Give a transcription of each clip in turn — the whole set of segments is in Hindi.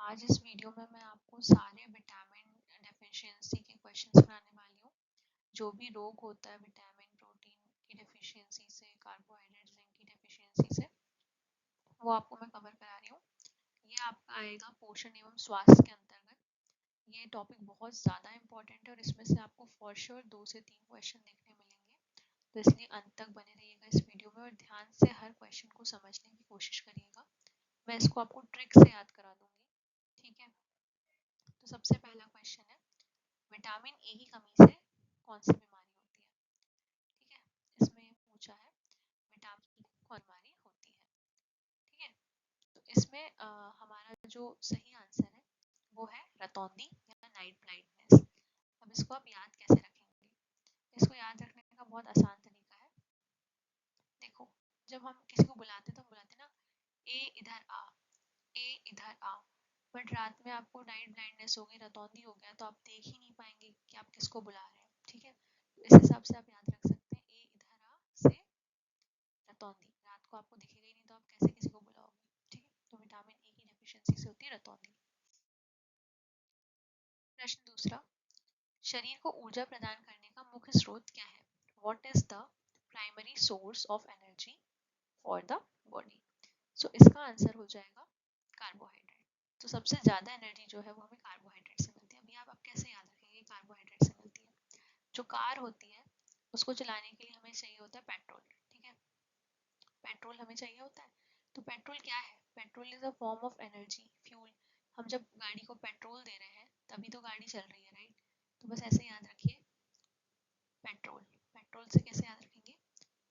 आज इस वीडियो में मैं आपको सारे विटामिन डेफिशिएंसी के क्वेश्चंस कराने वाली हूँ। जो भी रोग होता है विटामिन प्रोटीन की डेफिशिएंसी से, कार्बोहाइड्रेट जिंक की डेफिशिएंसी से, वो आपको मैं कवर करा रही हूँ। ये आपका आएगा पोषण एवं स्वास्थ्य के अंतर्गत। ये टॉपिक बहुत ज़्यादा इंपॉर्टेंट है और इसमें से आपको फॉर श्योर 2 से 3 क्वेश्चन देखने मिलेंगे। तो इसलिए अंत तक बने रहिएगा इस वीडियो में और ध्यान से हर क्वेश्चन को समझने की कोशिश करिएगा। मैं इसको आपको ट्रिक से याद करा दूंगी, ठीक है। तो सबसे पहला क्वेश्चन है, विटामिन ए की कमी से कौन सी बीमारी होती है, ठीक है। इसमें ये पूछा है विटामिन ई कौन बीमारी होती है, ठीक है। तो इसमें हमारा जो सही आंसर है वो है रतौंधी या नाइट ब्लाइंडनेस। अब इसको आप याद कैसे रखेंगे? इसको याद रखने का बहुत आसान तरीका है। देखो, जब हम किसी को बुलाते तो हम बुलाते ना, ए इधर आ, ए इधर आ। बट रात में आपको नाइट ब्लाइंडनेस हो गई, रतौंधी हो गया, तो आप देख ही नहीं पाएंगे कि आप किसको बुला रहे हैं, ठीक है। तो इस हिसाब से आप याद रख सकते हैं, ए इधर आ से रतौंधी। रात को आपको दिखेगा ही नहीं तो आप कैसे किसी को बुलाओगे, ठीक है। तो विटामिन ए की डेफिशिएंसी से होती है रतौंधी। प्रश्न दूसरा, शरीर को ऊर्जा प्रदान करने का मुख्य स्रोत क्या है? What is the primary source of energy for the body? So इसका आंसर हो जाएगा कार्बोहाइड्रेट। तो सबसे ज्यादा एनर्जी जो है वो हमें कार्बोहाइड्रेट से मिलती है। अभी आप कैसे याद रखेंगे कार्बोहाइड्रेट से मिलती है? जो कार होती है उसको चलाने के लिए हमें चाहिए होता है पेट्रोल, ठीक है। पेट्रोल हमें चाहिए होता है। तो पेट्रोल क्या है? Petrol is a form of energy, fuel. हम जब गाड़ी को पेट्रोल दे रहे हैं तभी तो गाड़ी चल रही है, राइट। तो बस ऐसे याद रखिए, पेट्रोल। पेट्रोल से कैसे याद रखेंगे?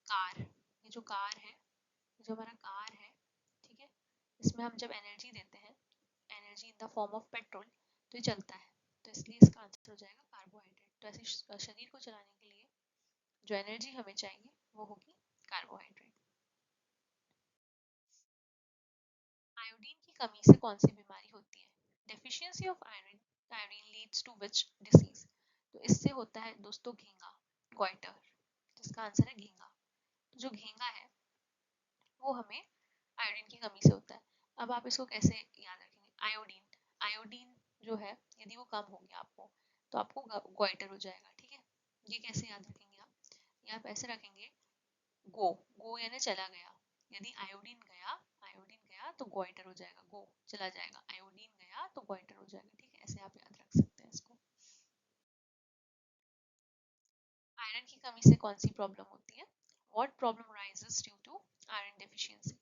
कार, ये जो कार है, जो हमारा कार है, ठीक है, इसमें हम जब एनर्जी देते हैं, energy in the form of petrol, तो ये चलता है। तो इसलिए इसका आंसर हो जाएगा कार्बोहाइड्रेट। तो ऐसे शरीर को चलाने के लिए जो एनर्जी हमें चाहिए वो होगी कार्बोहाइड्रेट। आयोडीन की कमी से कौन सी बीमारी होती है? Deficiency of iron iodine leads to which disease? तो इससे होता है दोस्तों घेंगा, गोइटर। जिसका आंसर है घेंगा। तो जो घेंगा है वो हमें आयोडीन की कमी से होता है। अब आप इसको कैसे याद रखेंगे? आयोडीन, आयोडीन जो है यदि वो कम हो गया आपको तो आपको गोइटर हो जाएगा, ठीक है। ये कैसे याद रखेंगे आप? ये आप ऐसे रखेंगे, गो, गो यानी चला गया। यदि आयोडीन गया, आयोडीन गया तो गोइटर हो जाएगा, गो चला जाएगा, आयोडीन गया तो गोइटर हो जाएगा, ठीक है। ऐसे आप याद रख सकते हैं इसको। आयरन की कमी से कौन सी प्रॉब्लम होती है? What problem rises due to iron deficiency?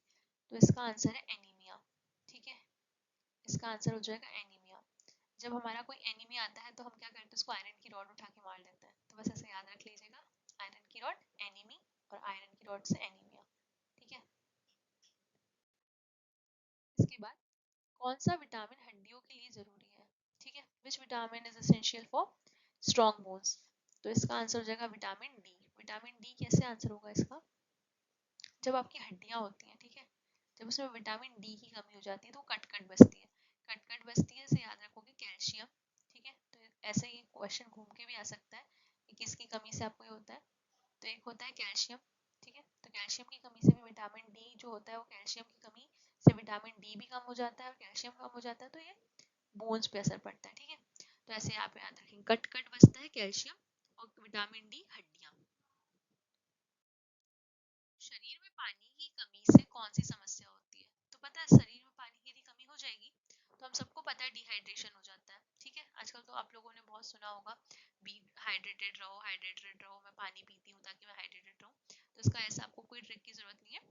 तो इसका आंसर है एनीमिया, ठीक है। इसका आंसर हो जाएगा एनीमिया। जब हमारा कोई एनीमिया आता है तो हम क्या करते हैं, उसको आयरन की रॉड उठा के मार देते हैं। तो बस ऐसे याद रख लीजिएगा, आयरन की रॉड एनीमी और आयरन की रॉड से एनीमिया, ठीक है। इसके बाद कौन सा विटामिन हड्डियों के लिए जरूरी है, ठीक है। Which vitamin is essential for strong bones? तो इसका आंसर हो जाएगा विटामिन डी। विटामिन डी कैसे आंसर होगा इसका? जब आपकी हड्डियां होती हैं, ठीक है, जब उसमें विटामिन डी की कमी हो जाती है तो कट कट बसती है। कट कट बसती है से याद रखोगे कैल्शियम, ठीक है। तो ऐसे ही क्वेश्चन घूम के भी आ सकता है कि किसकी कमी से आपको ये होता है। तो एक होता है कैल्शियम, ठीक है। तो कैल्शियम की कमी से भी विटामिन डी जो होता है वो कैल्शियम की कमी से विटामिन डी भी कम हो जाता है और कैल्शियम कम हो जाता है, तो ये बोन्स पे असर पड़ता है, ठीक है। तो ऐसे आप याद रखेंगे, कट कट बसता है कैल्शियम और विटामिन डी हड्डियां। शरीर में पानी की कमी से कौन सी समस्या होती है? तो पता है, शरीर में पानी की यदि कमी हो जाएगी तो हम सबको पता है डिहाइड्रेशन हो जाता है, ठीक है। आजकल तो आप लोगों ने बहुत सुना होगा, बी हाइड्रेटेड रहो, हाइड्रेटेड रहो, मैं पानी पीती हूँ ताकि मैं हाइड्रेटेड रहूँ। तो इसका ऐसा आपको कोई ट्रिक की जरूरत नहीं है।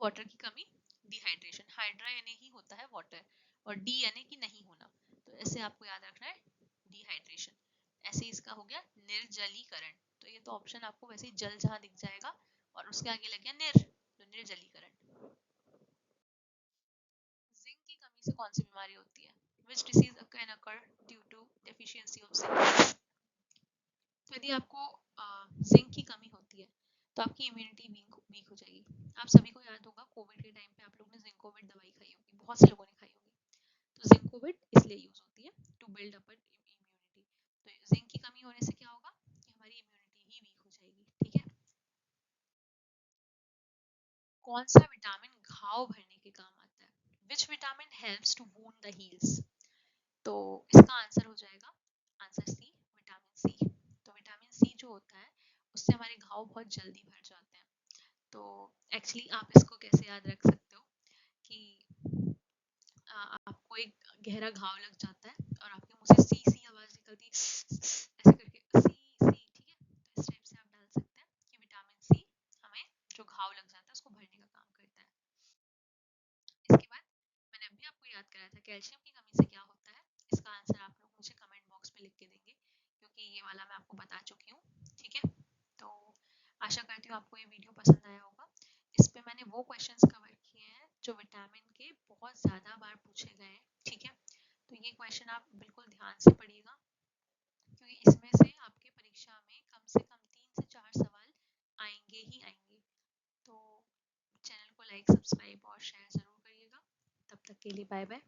वाटर की कमी, डिहाइड्रेशन, हाइड्रा यानी ही होता है वाटर और डी यानी कि नहीं होना, तो ऐसे आपको याद रखना है डिहाइड्रेशन। ऐसे इसका हो गया निर्जलीकरण। तो ये तो ऑप्शन आपको वैसे ही जल जहां दिख जाएगा और उसके आगे लग गया निर, तो निर्जलीकरण। जिंक की कमी से कौन सी बीमारी होती है? Which disease can occur due to deficiency of zinc? तो यदि आपको जिंक की कमी होती है तो आपकी इम्यूनिटी वीक हो जाएगी। आप सभी को याद होगा कोविड के टाइम पे आप लोगों ने जिंकोविट दवाई खाई होगी, बहुत से लोगों ने खाई होगी। तो जिंकोविट इसलिए यूज होती है टू बिल्ड अप इम्यूनिटी। तो जिंक की कमी होने से क्या होगा कि हमारी इम्यूनिटी ही वीक हो जाएगी, ठीक है। कौन सा विटामिन घाव भरने के काम आता है? Which vitamin helps to wound the heals? तो इसका आंसर हो जाएगा आंसर सी, विटामिन सी। तो विटामिन सी जो होता है उससे हमारे घाव बहुत जल्दी भर जाते हैं। तो एक्चुअली आप इसको कैसे याद रख सकते हो कि आपको एक गहरा घाव लग जाता है और आपके मुंह से सी सी आवाज निकलती है ऐसे करके सी सी, ठीक है। तो इस टाइप से आप डाल सकते हैं कि विटामिन सी हमें जो घाव लग जाता है उसको भरने का काम करता है। इसके बाद मैंने अभी आपको याद कराया था कैल्शियम की कमी से क्या होता है, इसका आंसर आप लोग मुझे कमेंट बॉक्स में लिख के देंगे क्योंकि ये वाला मैं आपको बता चुकी हूँ, ठीक है। तो आशा करती हूँ आपको ये वीडियो पसंद आया होगा। इस पे मैंने वो क्वेश्चंस कवर किए हैं जो विटामिन के बहुत ज़्यादा बार पूछे गए हैं, ठीक है। तो ये क्वेश्चन आप बिल्कुल ध्यान से पढ़िएगा क्योंकि इसमें से आपके परीक्षा में कम से कम 3 से 4 सवाल आएंगे ही आएंगे। तो चैनल को लाइक, सब्सक्राइब और शेयर ज़रूर करिएगा। तब तक के लिए बाय बाय।